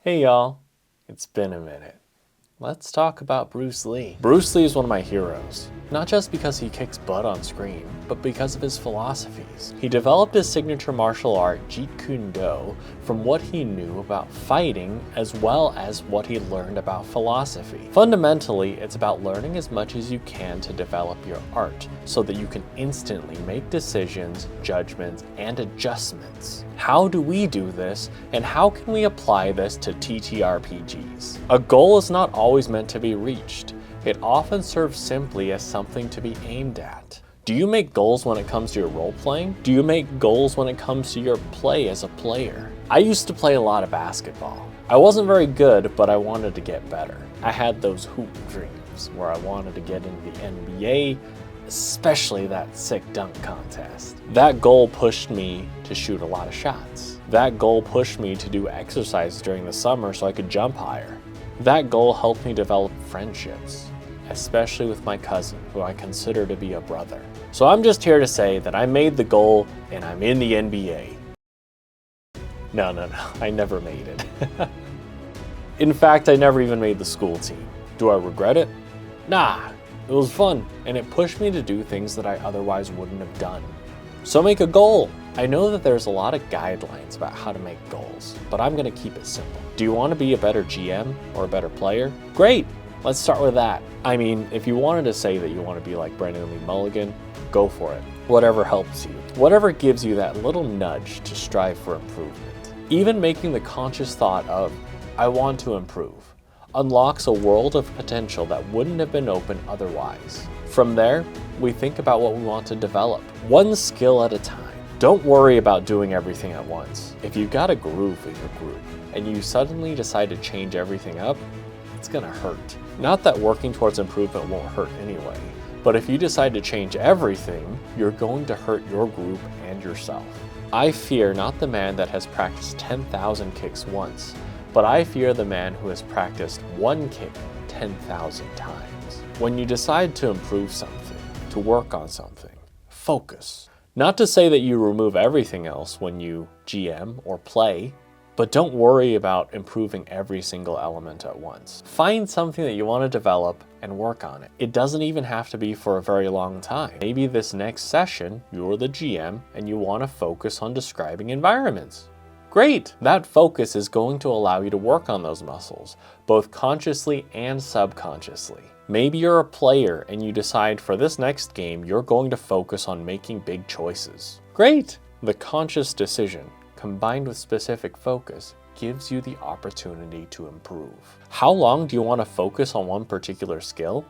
Hey y'all, it's been a minute. Let's talk about Bruce Lee. Bruce Lee is one of my heroes, not just because he kicks butt on screen, but because of his philosophies. He developed his signature martial art, Jeet Kune Do, from what he knew about fighting as well as what he learned about philosophy. Fundamentally, it's about learning as much as you can to develop your art so that you can instantly make decisions, judgments, and adjustments. How do we do this, and how can we apply this to TTRPGs? A goal is not always meant to be reached. It often serves simply as something to be aimed at. Do you make goals when it comes to your role-playing? Do you make goals when it comes to your play as a player? I used to play a lot of basketball. I wasn't very good, but I wanted to get better. I had those hoop dreams where I wanted to get into the NBA, especially that sick dunk contest. That goal pushed me to shoot a lot of shots. That goal pushed me to do exercise during the summer so I could jump higher. That goal helped me develop friendships, especially with my cousin, who I consider to be a brother. So I'm just here to say that I made the goal and I'm in the NBA. No, I never made it. In fact, I never even made the school team. Do I regret it? Nah, it was fun, and it pushed me to do things that I otherwise wouldn't have done. So make a goal. I know that there's a lot of guidelines about how to make goals, but I'm gonna keep it simple. Do you want to be a better GM or a better player? Great, let's start with that. I mean, if you wanted to say that you want to be like Brendan Lee Mulligan, go for it. Whatever helps you. Whatever gives you that little nudge to strive for improvement. Even making the conscious thought of, I want to improve, unlocks a world of potential that wouldn't have been open otherwise. From there, we think about what we want to develop, one skill at a time. Don't worry about doing everything at once. If you've got a groove in your group and you suddenly decide to change everything up, it's gonna hurt. Not that working towards improvement won't hurt anyway, but if you decide to change everything, you're going to hurt your group and yourself. I fear not the man that has practiced 10,000 kicks once, but I fear the man who has practiced one kick 10,000 times. When you decide to improve something, to work on something, focus. Not to say that you remove everything else when you GM or play, but don't worry about improving every single element at once. Find something that you want to develop and work on it. It doesn't even have to be for a very long time. Maybe this next session, you're the GM and you want to focus on describing environments. Great! That focus is going to allow you to work on those muscles, both consciously and subconsciously. Maybe you're a player and you decide for this next game you're going to focus on making big choices. Great! The conscious decision, combined with specific focus, gives you the opportunity to improve. How long do you want to focus on one particular skill?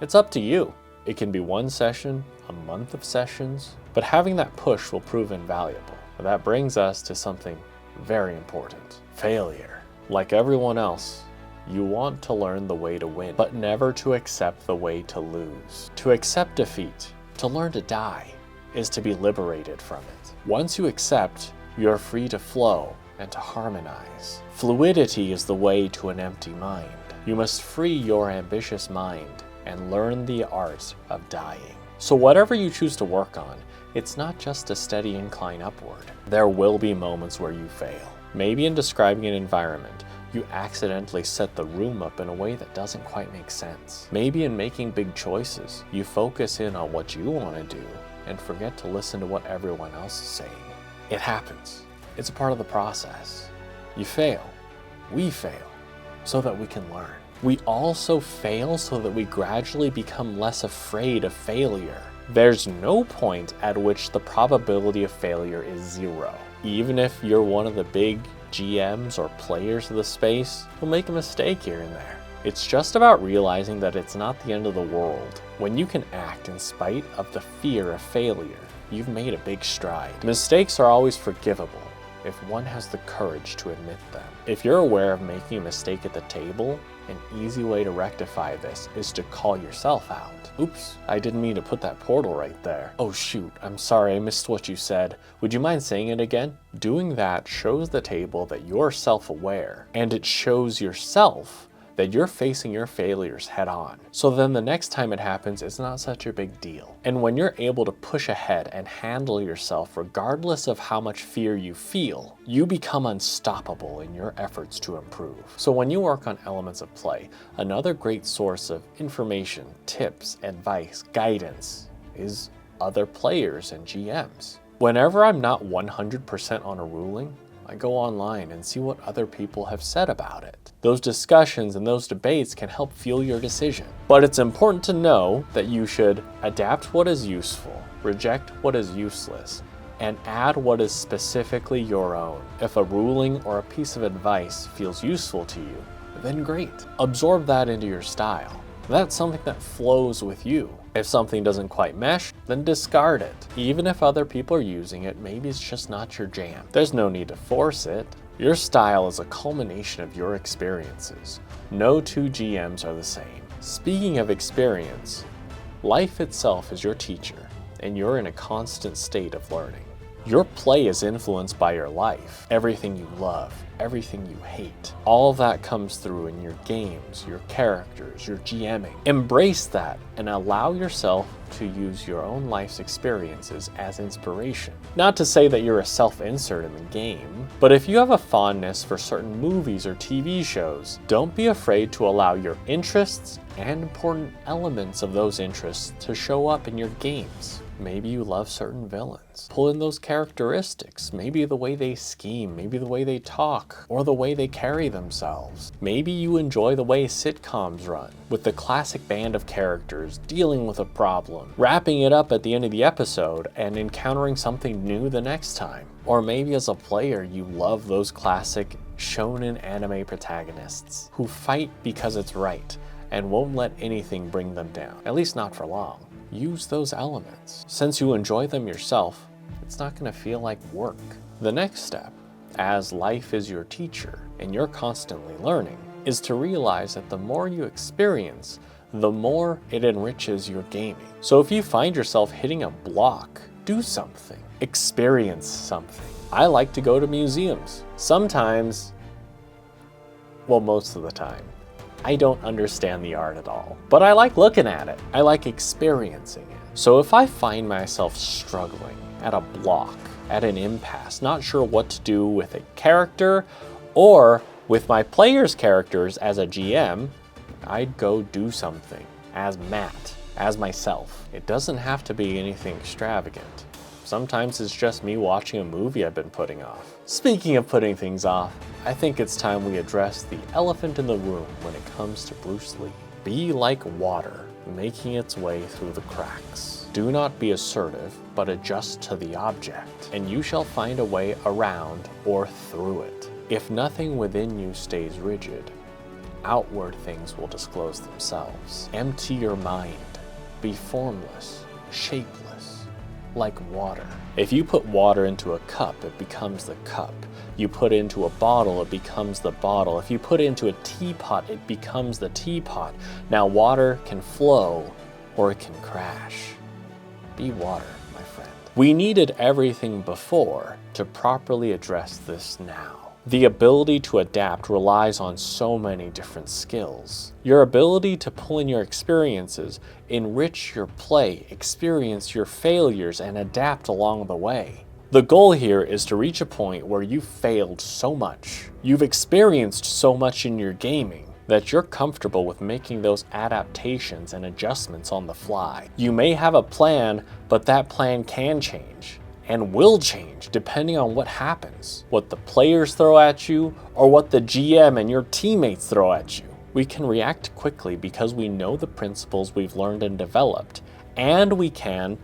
It's up to you. It can be one session, a month of sessions, but having that push will prove invaluable. That brings us to something very important. Failure. Like everyone else, you want to learn the way to win, but never to accept the way to lose. To accept defeat, to learn to die, is to be liberated from it. Once you accept, you're free to flow and to harmonize. Fluidity is the way to an empty mind. You must free your ambitious mind and learn the art of dying. So whatever you choose to work on, it's not just a steady incline upward. There will be moments where you fail. Maybe in describing an environment, you accidentally set the room up in a way that doesn't quite make sense. Maybe in making big choices, you focus in on what you want to do and forget to listen to what everyone else is saying. It happens. It's a part of the process. You fail. We fail so that we can learn. We also fail so that we gradually become less afraid of failure. There's no point at which the probability of failure is zero. Even if you're one of the big GMs or players of the space, you'll make a mistake here and there. It's just about realizing that it's not the end of the world. When you can act in spite of the fear of failure, you've made a big stride. Mistakes are always forgivable if one has the courage to admit them. If you're aware of making a mistake at the table, an easy way to rectify this is to call yourself out. Oops, I didn't mean to put that portal right there. Oh shoot, I'm sorry, I missed what you said. Would you mind saying it again? Doing that shows the table that you're self-aware, and it shows yourself that you're facing your failures head on. So then the next time it happens, it's not such a big deal. And when you're able to push ahead and handle yourself regardless of how much fear you feel, you become unstoppable in your efforts to improve. So when you work on elements of play, another great source of information, tips, advice, guidance is other players and GMs. Whenever I'm not 100% on a ruling, I go online and see what other people have said about it. Those discussions and those debates can help fuel your decision. But it's important to know that you should adapt what is useful, reject what is useless, and add what is specifically your own. If a ruling or a piece of advice feels useful to you, then great. Absorb that into your style. That's something that flows with you. If something doesn't quite mesh, then discard it. Even if other people are using it, maybe it's just not your jam. There's no need to force it. Your style is a culmination of your experiences. No two GMs are the same. Speaking of experience, life itself is your teacher, and you're in a constant state of learning. Your play is influenced by your life. Everything you love, everything you hate. All of that comes through in your games, your characters, your GMing. Embrace that and allow yourself to use your own life's experiences as inspiration. Not to say that you're a self-insert in the game, but if you have a fondness for certain movies or TV shows, don't be afraid to allow your interests and important elements of those interests to show up in your games. Maybe you love certain villains. Pull in those characteristics, maybe the way they scheme, maybe the way they talk, or the way they carry themselves. Maybe you enjoy the way sitcoms run, with the classic band of characters dealing with a problem, wrapping it up at the end of the episode, and encountering something new the next time. Or maybe as a player, you love those classic shonen anime protagonists who fight because it's right and won't let anything bring them down, at least not for long. Use those elements. Since you enjoy them yourself, it's not going to feel like work. The next step, as life is your teacher and you're constantly learning, is to realize that the more you experience, the more it enriches your gaming. So if you find yourself hitting a block, do something. Experience something. I like to go to museums. Sometimes, well, most of the time, I don't understand the art at all, but I like looking at it. I like experiencing it. So if I find myself struggling at a block, at an impasse, not sure what to do with a character or with my players' characters as a GM, I'd go do something as Matt, as myself. It doesn't have to be anything extravagant. Sometimes it's just me watching a movie I've been putting off. Speaking of putting things off, I think it's time we address the elephant in the room when it comes to Bruce Lee. Be like water, making its way through the cracks. Do not be assertive, but adjust to the object, and you shall find a way around or through it. If nothing within you stays rigid, outward things will disclose themselves. Empty your mind. Be formless, shapeless, like water. If you put water into a cup, it becomes the cup. You put it into a bottle, it becomes the bottle. If you put it into a teapot, it becomes the teapot. Now water can flow or it can crash. Be water, my friend. We needed everything before to properly address this now. The ability to adapt relies on so many different skills. Your ability to pull in your experiences, enrich your play, experience your failures, and adapt along the way. The goal here is to reach a point where you've failed so much, you've experienced so much in your gaming, that you're comfortable with making those adaptations and adjustments on the fly. You may have a plan, but that plan can change. And will change depending on what happens, what the players throw at you, or what the GM and your teammates throw at you. We can react quickly because we know the principles we've learned and developed, and we can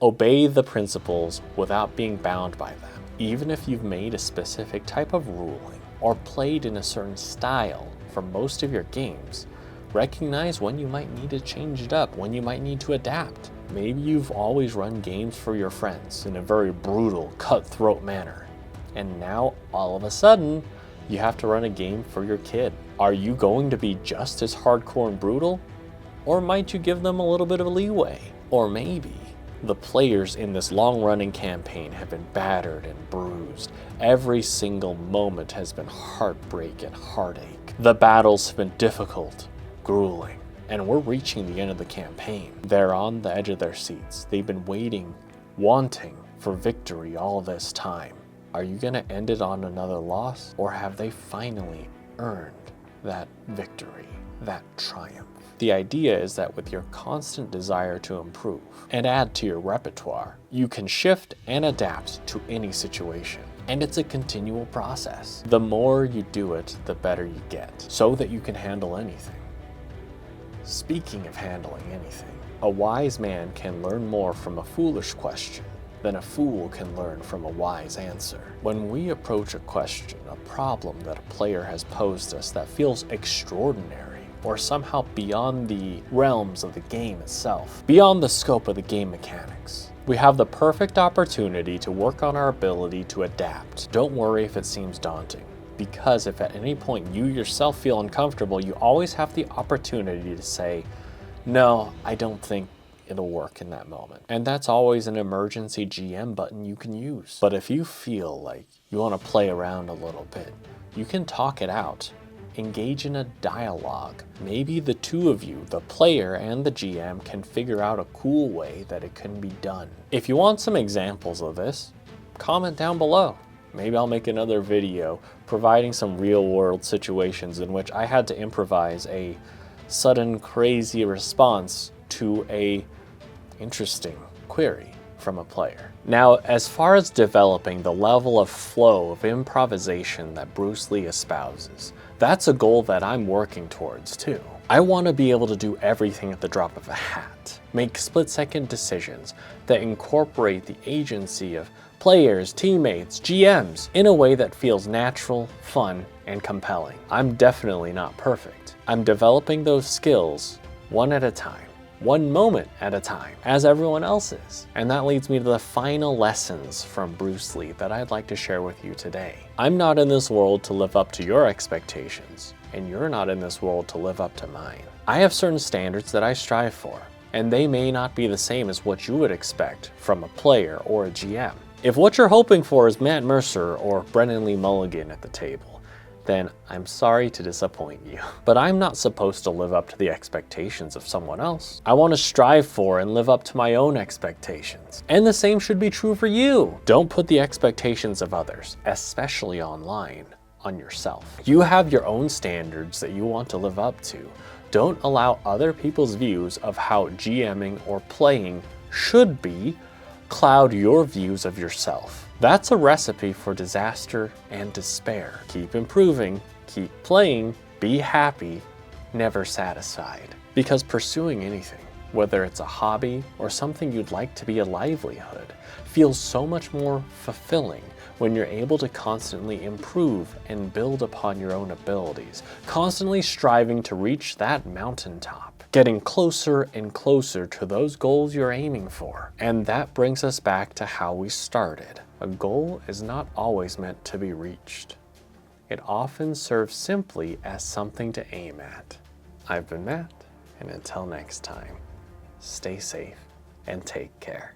obey the principles without being bound by them. Even if you've made a specific type of ruling or played in a certain style for most of your games, recognize when you might need to change it up, when you might need to adapt. Maybe you've always run games for your friends in a very brutal, cutthroat manner, and now all of a sudden, you have to run a game for your kid. Are you going to be just as hardcore and brutal? Or might you give them a little bit of leeway? Or maybe the players in this long-running campaign have been battered and bruised. Every single moment has been heartbreak and heartache. The battles have been difficult, grueling, and we're reaching the end of the campaign. They're on the edge of their seats. They've been waiting, wanting for victory all this time. Are you gonna end it on another loss, or have they finally earned that victory, that triumph? The idea is that with your constant desire to improve and add to your repertoire, you can shift and adapt to any situation. And it's a continual process. The more you do it, the better you get, so that you can handle anything. Speaking of handling anything, a wise man can learn more from a foolish question than a fool can learn from a wise answer. When we approach a question, a problem that a player has posed us that feels extraordinary, or somehow beyond the realms of the game itself, beyond the scope of the game mechanics, we have the perfect opportunity to work on our ability to adapt. Don't worry if it seems daunting, because if at any point you yourself feel uncomfortable, you always have the opportunity to say, no, I don't think it'll work in that moment. And that's always an emergency GM button you can use. But if you feel like you want to play around a little bit, you can talk it out. Engage in a dialogue. Maybe the two of you, the player and the GM, can figure out a cool way that it can be done. If you want some examples of this, comment down below. Maybe I'll make another video providing some real-world situations in which I had to improvise a sudden crazy response to a interesting query from a player. Now, as far as developing the level of flow of improvisation that Bruce Lee espouses, that's a goal that I'm working towards too. I want to be able to do everything at the drop of a hat, make split-second decisions that incorporate the agency of players, teammates, GMs in a way that feels natural, fun, and compelling. I'm definitely not perfect. I'm developing those skills one at a time, one moment at a time, as everyone else is. And that leads me to the final lessons from Bruce Lee that I'd like to share with you today. I'm not in this world to live up to your expectations, and you're not in this world to live up to mine. I have certain standards that I strive for, and they may not be the same as what you would expect from a player or a GM. If what you're hoping for is Matt Mercer or Brennan Lee Mulligan at the table, then I'm sorry to disappoint you. But I'm not supposed to live up to the expectations of someone else. I want to strive for and live up to my own expectations. And the same should be true for you. Don't put the expectations of others, especially online, on yourself. You have your own standards that you want to live up to. Don't allow other people's views of how GMing or playing should be cloud your views of yourself. That's a recipe for disaster and despair. Keep improving, keep playing, be happy, never satisfied. Because pursuing anything, whether it's a hobby or something you'd like to be a livelihood, feels so much more fulfilling when you're able to constantly improve and build upon your own abilities, constantly striving to reach that mountaintop, getting closer and closer to those goals you're aiming for. And that brings us back to how we started. A goal is not always meant to be reached. It often serves simply as something to aim at. I've been Matt, and until next time, stay safe and take care.